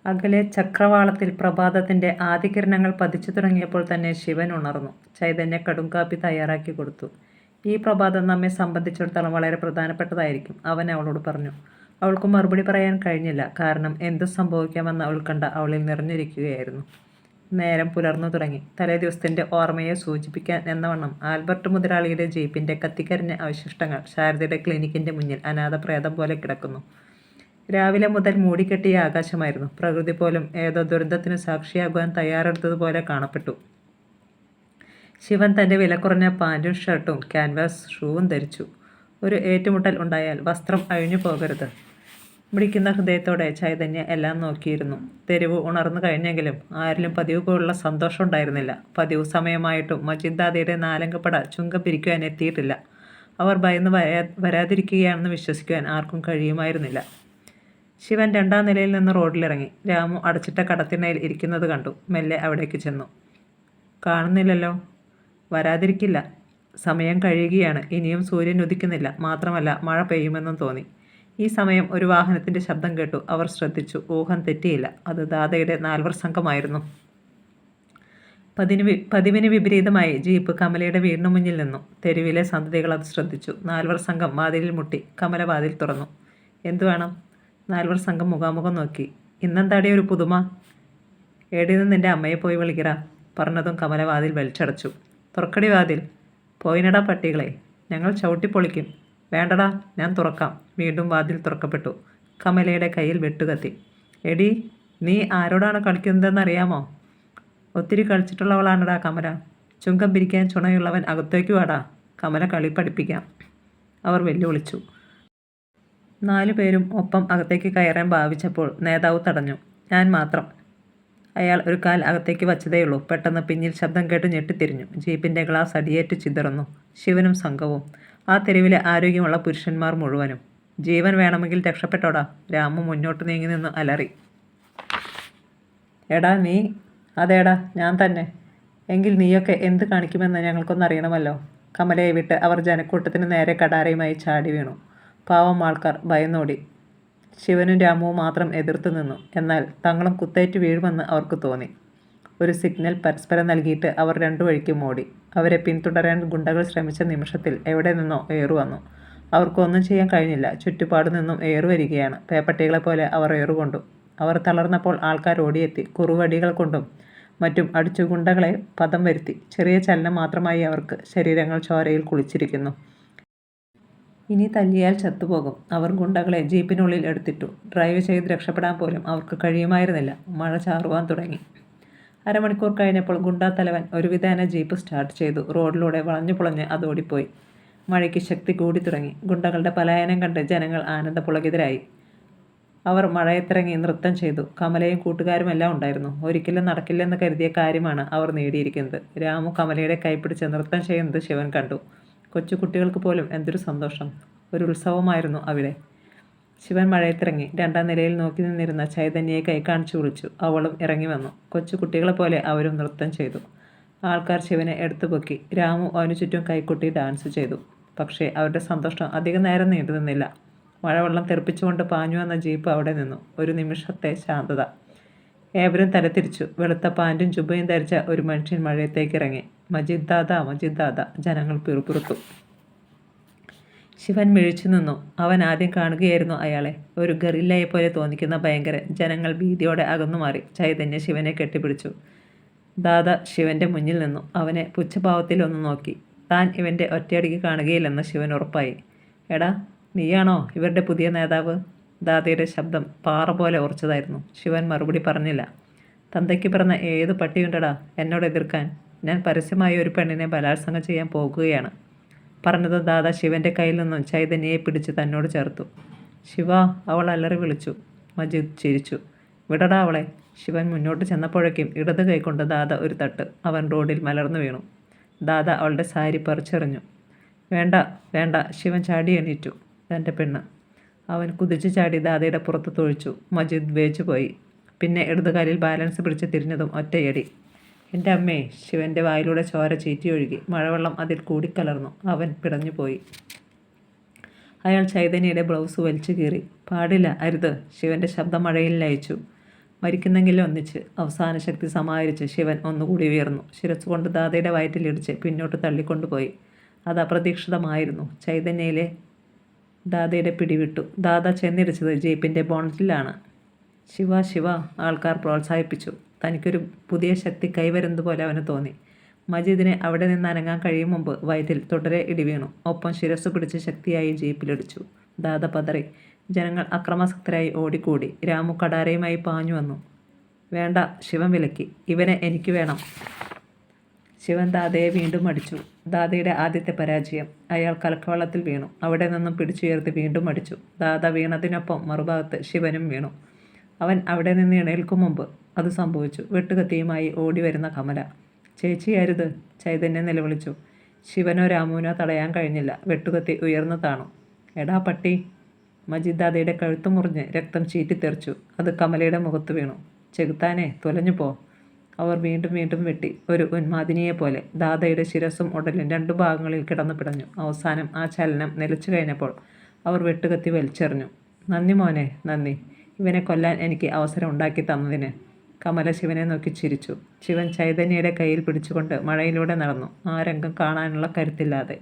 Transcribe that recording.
അകലെ ചക്രവാളത്തിൽ പ്രഭാതത്തിന്റെ ആദ്യകിരണങ്ങൾ പതിച്ചു തുടങ്ങിയപ്പോൾ തന്നെ ശിവൻ ഉണർന്നു. ചൈതന്യ കടുംകാപ്പി തയ്യാറാക്കി കൊടുത്തു. ഈ പ്രഭാതം നമ്മെ സംബന്ധിച്ചിടത്തോളം വളരെ പ്രധാനപ്പെട്ടതായിരിക്കും, അവൻ അവളോട് പറഞ്ഞു. അവൾക്ക് മറുപടി പറയാൻ കഴിഞ്ഞില്ല. കാരണം എന്തു സംഭവിക്കാമെന്ന് അവൾ കണ്ട അവളിൽ നിറഞ്ഞിരിക്കുകയായിരുന്നു. നേരം പുലർന്നു തുടങ്ങി. തലേദിവസത്തിന്റെ ഓർമ്മയെ സൂചിപ്പിക്കാൻ എന്നവണ്ണം ആൽബർട്ട് മുതലാളിയുടെ ജീപ്പിന്റെ കത്തിക്കരിഞ്ഞ അവശിഷ്ടങ്ങൾ ശാരദയുടെ ക്ലിനിക്കിന്റെ മുന്നിൽ അനാഥപ്രേതം പോലെ കിടക്കുന്നു. രാവിലെ മുതൽ മൂടിക്കെട്ടിയ ആകാശമായിരുന്നു. പ്രകൃതി പോലും ഏതോ ദുരന്തത്തിന് സാക്ഷിയാകുവാൻ തയ്യാറെടുത്തതുപോലെ കാണപ്പെട്ടു. ശിവൻ തന്റെ വിലകുറഞ്ഞ പാൻറ്റും ഷർട്ടും ക്യാൻവാസ് ഷൂവും ധരിച്ചു. ഒരു ഏറ്റുമുട്ടൽ ഉണ്ടായാൽ വസ്ത്രം അഴിഞ്ഞു പോകരുത്. മിടിക്കുന്ന ഹൃദയത്തോടെ ചൈതന്യ എല്ലാം നോക്കിയിരുന്നു. തെരുവ് ഉണർന്നു കഴിഞ്ഞെങ്കിലും ആരിലും പതിവ് പോലുള്ള സന്തോഷം ഉണ്ടായിരുന്നില്ല. പതിവ് സമയമായിട്ടും മജീദ് ദാദയുടെ നാലംഗപ്പട ചുങ്കം പിരിക്കുവാൻ എത്തിയിട്ടില്ല. അവർ ഭയന്ന് വരാതിരിക്കുകയാണെന്ന് വിശ്വസിക്കുവാൻ ആർക്കും കഴിയുമായിരുന്നില്ല. ശിവൻ 2ാം നിലയിൽ നിന്ന് റോഡിലിറങ്ങി. രാമു അടച്ചിട്ട കടത്തിണ്ണയിൽ ഇരിക്കുന്നത് കണ്ടു. മെല്ലെ അവിടേക്ക് ചെന്നു. കാണുന്നില്ലല്ലോ. വരാതിരിക്കില്ല. സമയം കഴിയുകയാണ്. ഇനിയും സൂര്യൻ ഉദിക്കുന്നില്ല. മാത്രമല്ല മഴ പെയ്യുമെന്നും തോന്നി. ഈ സമയം ഒരു വാഹനത്തിന്റെ ശബ്ദം കേട്ടു. അവർ ശ്രദ്ധിച്ചു. ഊഹം തെറ്റിയില്ല. അത് ദാദയുടെ 4 സംഘമായിരുന്നു. പതിവിന് വിപരീതമായി ജീപ്പ് കമലയുടെ വീടിനു മുന്നിൽ നിന്നു. തെരുവിലെ സന്തതികൾ അത് ശ്രദ്ധിച്ചു. 4 സംഘം വാതിലിൽ മുട്ടി. കമല വാതിൽ തുറന്നു. എന്തു വേണം? 4 സംഘം മുഖാമുഖം നോക്കി. ഇന്നെന്താടി ഒരു പുതുമ? ഏടിന്ന് നിന്റെ അമ്മയെ പോയി വിളിക്കറ. പറഞ്ഞതും കമല വാതിൽ വലിച്ചടച്ചു. തുറക്കടി വാതിൽ. പോയിനടാ പട്ടികളെ, ഞങ്ങൾ ചവിട്ടിപ്പൊളിക്കും. വേണ്ടടാ, ഞാൻ തുറക്കാം. വീണ്ടും വാതിൽ തുറക്കപ്പെട്ടു. കമലയുടെ കയ്യിൽ വെട്ടുകത്തി. എടി, നീ ആരോടാണ് കളിക്കുന്നതെന്നറിയാമോ? ഒത്തിരി കളിച്ചിട്ടുള്ളവളാണടാ കമല. ചുങ്കം പിരിക്കാൻ ചുണയുള്ളവൻ അകത്തേക്ക് വാടാ. കമല കളി പഠിപ്പിക്കാം, അവർ വെല്ലുവിളിച്ചു. 4 പേരും ഒപ്പം അകത്തേക്ക് കയറാൻ ഭാവിച്ചപ്പോൾ നേതാവ് തടഞ്ഞു. ഞാൻ മാത്രം. അയാൾ ഒരു കാൽ അകത്തേക്ക് വച്ചതേയുള്ളൂ. പെട്ടെന്ന് പിന്നിൽ ശബ്ദം കേട്ട് ഞെട്ടിത്തിരിഞ്ഞു. ജീപ്പിന്റെ ഗ്ലാസ് അടിയേറ്റ് ചിതറുന്നു. ശിവനും സംഘവും. ആ തെരുവിലെ ആരോഗ്യമുള്ള പുരുഷന്മാർ മുഴുവനും. ജീവൻ വേണമെങ്കിൽ രക്ഷപ്പെട്ടോടാ. രാമു മുന്നോട്ട് നീങ്ങി നിന്ന് അലറി. എടാ നീ? അതേടാ, ഞാൻ തന്നെ. എങ്കിൽ നീയൊക്കെ എന്ത് കാണിക്കുമെന്ന് ഞങ്ങൾക്കൊന്നറിയണമല്ലോ. കമലയെ വിട്ട് അവർ ജനക്കൂട്ടത്തിന് നേരെ കടാരയുമായി ചാടി വീണു. പാവം ആൾക്കാർ ഭയന്നോടി. ശിവനും രാമുവും മാത്രം എതിർത്തു നിന്നു. എന്നാൽ തങ്ങളും കുത്തേറ്റ് വീഴുമെന്ന് അവർക്ക് തോന്നി. ഒരു സിഗ്നൽ പരസ്പരം നൽകിയിട്ട് അവർ 2 വഴിക്കും ഓടി. അവരെ പിന്തുടരാൻ ഗുണ്ടകൾ ശ്രമിച്ച നിമിഷത്തിൽ എവിടെ നിന്നോ ഏറുവന്നു. അവർക്കൊന്നും ചെയ്യാൻ കഴിഞ്ഞില്ല. ചുറ്റുപാടു നിന്നും ഏറുവരികയാണ്. പേപ്പട്ടികളെപ്പോലെ അവർ ഏറുകൊണ്ടു. അവർ തളർന്നപ്പോൾ ആൾക്കാർ ഓടിയെത്തി. കുറുവടികൾ കൊണ്ടും മറ്റും അടിച്ചു ഗുണ്ടകളെ പദം വരുത്തി. ചെറിയ ചലനം മാത്രമായി അവർക്ക്. ശരീരങ്ങൾ ചോരയിൽ കുളിച്ചിരിക്കുന്നു. ഇനി തല്ലിയാൽ ചത്തുപോകും. അവർ ഗുണ്ടകളെ ജീപ്പിനുള്ളിൽ എടുത്തിട്ടു. ഡ്രൈവ് ചെയ്ത് രക്ഷപ്പെടാൻ പോലും അവർക്ക് കഴിയുമായിരുന്നില്ല. മഴ ചാറുവാൻ തുടങ്ങി. അരമണിക്കൂർ കഴിഞ്ഞപ്പോൾ ഗുണ്ടാ തലവൻ ഒരു വിധേന ജീപ്പ് സ്റ്റാർട്ട് ചെയ്തു. റോഡിലൂടെ വളഞ്ഞു പുളഞ്ഞ് അത് ഓടിപ്പോയി. മഴയ്ക്ക് ശക്തി കൂടി തുടങ്ങി. ഗുണ്ടകളുടെ പലായനം കണ്ട് ജനങ്ങൾ ആനന്ദപുളകിതരായി. അവർ മഴയത്തിറങ്ങി നൃത്തം ചെയ്തു. കമലയും കൂട്ടുകാരുമെല്ലാം ഉണ്ടായിരുന്നു. ഒരിക്കലും നടക്കില്ലെന്ന് കരുതിയ കാര്യമാണ് അവർ നേടിയിരിക്കുന്നത്. രാമു കമലയുടെ കൈപ്പിടിച്ച് നൃത്തം ചെയ്യുന്നത് ശിവൻ കണ്ടു. കൊച്ചുകുട്ടികൾക്ക് പോലും എന്തൊരു സന്തോഷം! ഒരു ഉത്സവമായിരുന്നു അവിടെ. ശിവൻ മഴയത്തിറങ്ങി. 2ാം നിലയിൽ നോക്കി നിന്നിരുന്ന ചൈതന്യയെ കൈ കാണിച്ചു വിളിച്ചു. അവളും ഇറങ്ങി വന്നു. കൊച്ചുകുട്ടികളെപ്പോലെ അവരും നൃത്തം ചെയ്തു. ആൾക്കാർ ശിവനെ എടുത്തുപൊക്കി. രാമു അവനു ചുറ്റും കൈകൊട്ടി ഡാൻസ് ചെയ്തു. പക്ഷേ അവരുടെ സന്തോഷം അധികം നേരം നീണ്ടു നിന്നില്ല. മഴവെള്ളം തെറിപ്പിച്ചുകൊണ്ട് പാഞ്ഞു വന്ന ജീപ്പ് അവിടെ നിന്നു. ഒരു നിമിഷത്തെ ശാന്തത. ഏവരും തലതിരിച്ചു. വെളുത്ത പാൻറ്റും ജുബയും ധരിച്ച ഒരു മനുഷ്യൻ മഴയത്തേക്ക് ഇറങ്ങി. മജീദ് ദാദ, മജീദ് ദാദ, ജനങ്ങൾ പിറുപിറുത്തു. ശിവൻ മിഴിച്ചു നിന്നു. അവൻ ആദ്യം കാണുകയായിരുന്നു അയാളെ. ഒരു ഗറില്ലയെപ്പോലെ തോന്നിക്കുന്ന ഭയങ്കരൻ. ജനങ്ങൾ ഭീതിയോടെ അകന്നുമാറി. ചൈതന്യ ശിവനെ കെട്ടിപ്പിടിച്ചു. ദാദ ശിവന്റെ മുന്നിൽ നിന്നു. അവനെ പുച്ഛഭാവത്തിൽ ഒന്ന് നോക്കി. താൻ ഇവന്റെ ഒറ്റയടിക്ക് കാണുകയില്ലെന്ന് ശിവൻ ഉറപ്പായി. എടാ, നീയാണോ ഇവരുടെ പുതിയ നേതാവ്? ദാദയുടെ ശബ്ദം പാറ പോലെ ഉറച്ചതായിരുന്നു. ശിവൻ മറുപടി പറഞ്ഞില്ല. തന്തയ്ക്ക് പിറന്ന ഏത് പട്ടിയുണ്ടടാ എന്നോട് എതിർക്കാൻ? ഞാൻ പരസ്യമായി ഒരു പെണ്ണിനെ ബലാത്സംഗം ചെയ്യാൻ പോകുകയാണ്. പറഞ്ഞതും ദാദ ശിവന്റെ കയ്യിൽ നിന്നും ചൈതന്യയെ പിടിച്ച് തന്നോട് ചേർത്തു. ശിവ, അവൾ അലറി വിളിച്ചു. മജീദ് ചിരിച്ചു. വിടടാ അവളെ. ശിവൻ മുന്നോട്ട് ചെന്നപ്പോഴേക്കും ഇടത് കൈകൊണ്ട് ദാദ ഒരു തട്ട്. അവൻ റോഡിൽ മലർന്നു വീണു. ദാദ അവളുടെ സാരി പറിച്ചെറിഞ്ഞു. വേണ്ട വേണ്ട. ശിവൻ ചാടി എണീറ്റു. തൻ്റെ പെണ്ണ്. അവൻ കുതിച്ചു ചാടി ദാദയുടെ പുറത്ത് തൊഴിച്ചു. മജീദ് വേച്ചുപോയി. പിന്നെ ഇടതുകാലിൽ ബാലൻസ് പിടിച്ച് തിരിഞ്ഞതും ഒറ്റയടി. എൻ്റെ അമ്മേ! ശിവന്റെ വായിലൂടെ ചോര ചീറ്റിയൊഴുകി. മഴവെള്ളം അതിൽ കൂടിക്കലർന്നു. അവൻ പിടഞ്ഞുപോയി. അയാൾ ചൈതന്യയുടെ ബ്ലൗസ് വലിച്ചു കീറി. പാടില്ല, അരുത്. ശിവന്റെ ശബ്ദം മഴയിൽ ലയിച്ചു. മരിക്കുന്നെങ്കിലും ഒന്നിച്ച്. അവസാന ശക്തി സമാഹരിച്ച് ശിവൻ ഒന്നുകൂടി ഉയർന്നു. ശിരസ്സുകൊണ്ട് ദാദയുടെ വയറ്റിലിടിച്ച് പിന്നോട്ട് തള്ളിക്കൊണ്ടുപോയി. അത് അപ്രതീക്ഷിതമായിരുന്നു. ചൈതന്യയിലെ ദാദയുടെ പിടിവിട്ടു. ദാദ ചെന്നിടിച്ചത് ജീപ്പിൻ്റെ ബോണറ്റിലാണ്. ശിവ ശിവ, ആൾക്കാർ പ്രോത്സാഹിപ്പിച്ചു. തനിക്കൊരു പുതിയ ശക്തി കൈവരുന്നത് പോലെ അവന് തോന്നി. മജീദിനെ അവിടെ നിന്ന് അനങ്ങാൻ കഴിയും മുമ്പ് വയറ്റിൽ തുടരെ ഇടിവീണു. ഒപ്പം ശിരസ്സു പിടിച്ച് ശക്തിയായി ജീപ്പിലിടിച്ചു. ദാദ പതറി. ജനങ്ങൾ അക്രമാസക്തരായി ഓടിക്കൂടി. രാമു കടാരയുമായി പാഞ്ഞു വന്നു. വേണ്ട, ശിവൻ വിലക്കി. ഇവനെ എനിക്ക് വേണം. ശിവൻ ദാദയെ വീണ്ടും അടിച്ചു. ദാദയുടെ ആദ്യത്തെ പരാജയം. അയാൾ കലക്കവെള്ളത്തിൽ വീണു. അവിടെ നിന്നും പിടിച്ചുയർത്തി വീണ്ടും അടിച്ചു. ദാദ വീണതിനൊപ്പം മറുഭാഗത്ത് ശിവനും വീണു. അവൻ അവിടെ നിന്ന് എണീൽക്കും മുമ്പ് അത് സംഭവിച്ചു. വെട്ടുകത്തിയുമായി ഓടി വരുന്ന കമല. ചേച്ചി അരുത്, ചൈതന്യം നിലവിളിച്ചു. ശിവനോ രാമുവിനോ തടയാൻ കഴിഞ്ഞില്ല. വെട്ടുകത്തി ഉയർന്നു താണു. എടാ പട്ടി! മജീദ് ദാദയുടെ കഴുത്തു മുറിഞ്ഞ് രക്തം ചീറ്റിത്തെറിച്ചു. അത് കമലയുടെ മുഖത്ത് വീണു. ചെകുത്താനെ, തുലഞ്ഞു പോ! അവർ വീണ്ടും വീണ്ടും വെട്ടി. ഒരു ഉന്മാദിനിയെപ്പോലെ ദാദയുടെ ശിരസ്സും ഉടലും രണ്ടു ഭാഗങ്ങളിൽ കിടന്നു പിടഞ്ഞു. അവസാനം ആ ചലനം നിലച്ചു കഴിഞ്ഞപ്പോൾ അവർ വെട്ടുകത്തി വലിച്ചെറിഞ്ഞു. നന്ദി മോനെ, നന്ദി. ഇവനെ കൊല്ലാൻ എനിക്ക് അവസരം ഉണ്ടാക്കി തന്നതിന്. കമല ശിവനെ നോക്കി ചിരിച്ചു. ശിവൻ ചൈതന്യയുടെ കയ്യിൽ പിടിച്ചുകൊണ്ട് മഴയിലൂടെ നടന്നു. ആ രംഗം കാണാനുള്ള കരുത്തില്ലാതെ.